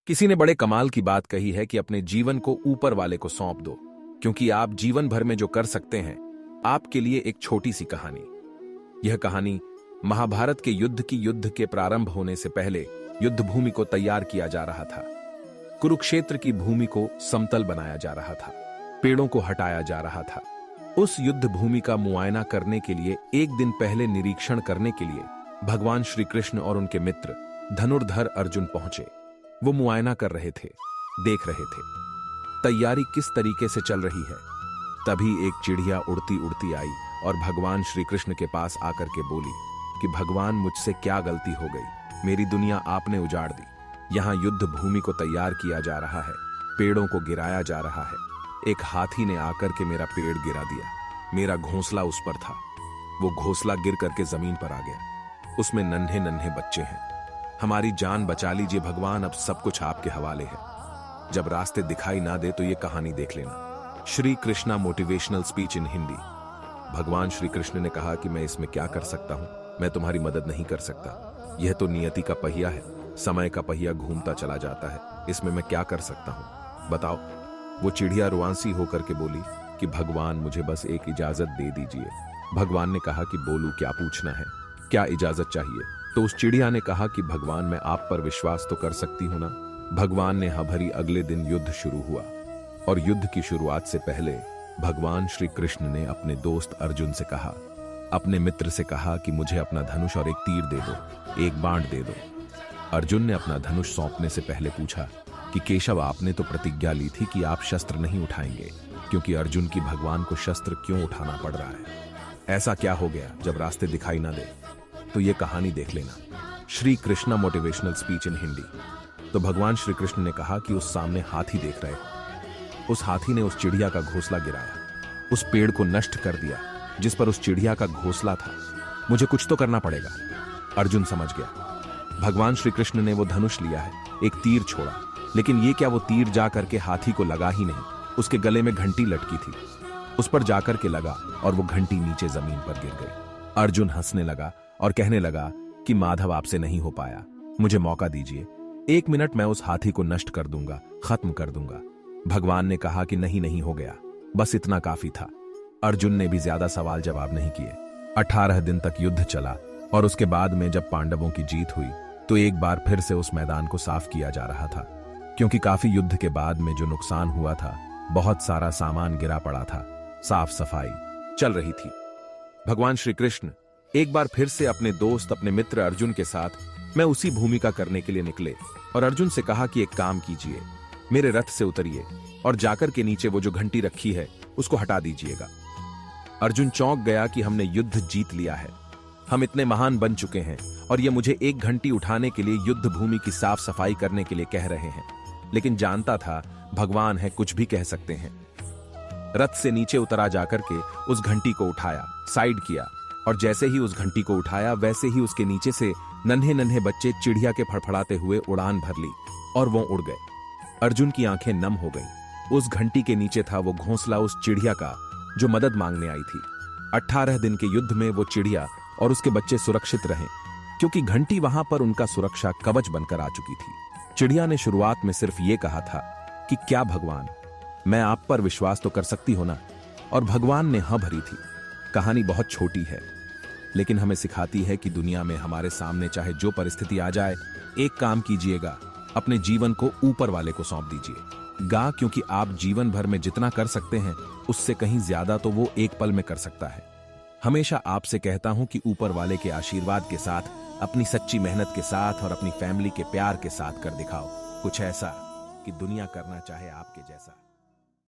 किसी ने बड़े कमाल की बात कही है कि अपने जीवन को ऊपर वाले को सौंप दो, क्योंकि आप जीवन भर में जो कर सकते हैं। आपके लिए एक छोटी सी कहानी। यह कहानी महाभारत के युद्ध के प्रारंभ होने से पहले युद्ध भूमि को तैयार किया जा रहा था। कुरुक्षेत्र की भूमि को समतल बनाया जा रहा था, पेड़ों को हटाया जा रहा था। उस युद्ध भूमि का मुआयना करने के लिए एक दिन पहले निरीक्षण करने के लिए भगवान श्री कृष्ण और उनके मित्र धनुर्धर अर्जुन पहुंचे। वो मुआयना कर रहे थे, देख रहे थे तैयारी किस तरीके से चल रही है। तभी एक चिड़िया उड़ती उड़ती आई और भगवान श्री कृष्ण के पास आकर के बोली कि भगवान, मुझसे क्या गलती हो गई, मेरी दुनिया आपने उजाड़ दी। यहाँ युद्ध भूमि को तैयार किया जा रहा है, पेड़ों को गिराया जा रहा है। एक हाथी ने आकर के मेरा पेड़ गिरा दिया, मेरा घोंसला उस पर था, वो घोंसला गिर करके जमीन पर आ गया। उसमें नन्हे नन्हे बच्चे हैं। हमारी जान बचा लीजिए भगवान, अब सब कुछ आपके हवाले है। जब रास्ते दिखाई ना दे तो ये कहानी देख लेना। Shri Krishna motivational speech in Hindi. भगवान श्री कृष्ण ने कहा कि मैं इसमें क्या कर सकता हूं, मैं तुम्हारी मदद नहीं कर सकता। यह तो नियति का पहिया है, समय का पहिया घूमता चला जाता है, इसमें मैं क्या कर सकता हूं, बताओ। वो चिड़िया रुआंसी होकर के बोली कि भगवान, मुझे बस एक इजाजत दे दीजिए। भगवान ने कहा कि बोलू, क्या पूछना है, क्या इजाजत चाहिए। तो उस चिड़िया ने कहा कि भगवान, मैं आप पर विश्वास तो कर सकती हूं ना। भगवान ने हाँ भरी। अगले दिन युद्ध शुरू हुआ और युद्ध की शुरुआत से पहले भगवान श्री कृष्ण ने अपने दोस्त अर्जुन से कहा, अपने मित्र से कहा कि मुझे अपना धनुष और एक तीर दे दो, एक बाण दे दो। अर्जुन ने अपना धनुष सौंपने से पहले पूछा कि केशव, आपने तो प्रतिज्ञा ली थी कि आप शस्त्र नहीं उठाएंगे, क्योंकि अर्जुन की भगवान को शस्त्र क्यों उठाना पड़ रहा है। ऐसा क्या हो गया जब रास्ते दिखाई ना दे। तो ये कहानी देख लेना। Shri Krishna motivational speech in Hindi. तो भगवान श्री कृष्ण ने कहा कि उस सामने हाथी देख रहे हो। उस हाथी ने उस चिड़िया का घोंसला गिराया, उस पेड़ को नष्ट कर दिया जिस पर उस चिड़िया का घोंसला था। मुझे कुछ तो करना पड़ेगा। अर्जुन समझ गया। भगवान श्री कृष्ण ने वो धनुष लिया है, एक तीर छोड़ा, लेकिन ये क्या, वो तीर जा करके हाथी को लगा ही नहीं। उसके गले में घंटी लटकी थी, उस पर जाकर के लगा और वो घंटी नीचे जमीन पर गिर गई। अर्जुन हंसने लगा और कहने लगा कि माधव, आपसे नहीं हो पाया, मुझे मौका दीजिए। 1 मिनट में उस हाथी को नष्ट कर दूंगा, खत्म कर दूंगा। भगवान ने कहा कि नहीं, नहीं हो गया, बस इतना काफी था। अर्जुन ने भी ज्यादा सवाल जवाब नहीं किए। 18 दिन तक युद्ध चला और उसके बाद में जब पांडवों की जीत हुई तो एक बार फिर से उस मैदान को साफ किया जा रहा था, क्योंकि काफी युद्ध के बाद में जो नुकसान हुआ था, बहुत सारा सामान गिरा पड़ा था, साफ सफाई चल रही थी। भगवान श्री कृष्ण एक बार फिर से अपने दोस्त, अपने मित्र अर्जुन के साथ मैं उसी भूमिका करने के लिए निकले और अर्जुन से कहा कि एक काम कीजिए, मेरे रथ से उतरिए और जाकर के नीचे वो जो घंटी रखी है उसको हटा दीजिएगा। अर्जुन चौंक गया कि हमने युद्ध जीत लिया है, हम इतने महान बन चुके हैं और ये मुझे एक घंटी उठाने के लिए युद्ध भूमि की साफ सफाई करने के लिए कह रहे हैं। लेकिन जानता था भगवान है, कुछ भी कह सकते हैं। रथ से नीचे उतरा जाकर के उस घंटी को उठाया, साइड किया, और जैसे ही उस घंटी को उठाया वैसे ही उसके नीचे से नन्हे नन्हे बच्चे चिड़िया के फड़फड़ाते हुए उड़ान भर ली और वो उड़ गए। अर्जुन की आंखें नम हो गईं। उस घंटी के नीचे था वो घोंसला उस चिड़िया का जो मदद मांगने आई थी। 18 दिन के युद्ध में वो चिड़िया और उसके बच्चे सुरक्षित रहे, क्योंकि घंटी वहां पर उनका सुरक्षा कवच बनकर आ चुकी थी। चिड़िया ने शुरुआत में सिर्फ ये कहा था कि क्या भगवान, मैं आप पर विश्वास तो कर सकती हो ना, और भगवान ने हाँ भरी थी। कहानी बहुत छोटी है, लेकिन हमें सिखाती है कि दुनिया में हमारे सामने चाहे जो परिस्थिति आ जाए, एक काम कीजिएगा, अपने जीवन को ऊपर वाले को सौंप दीजिए। क्योंकि आप जीवन भर में जितना कर सकते हैं उससे कहीं ज्यादा तो वो एक पल में कर सकता है। हमेशा आपसे कहता हूं कि ऊपर वाले के आशीर्वाद के साथ, अपनी सच्ची मेहनत के साथ और अपनी फैमिली के प्यार के साथ कर दिखाओ कुछ ऐसा कि दुनिया करना चाहे आपके जैसा।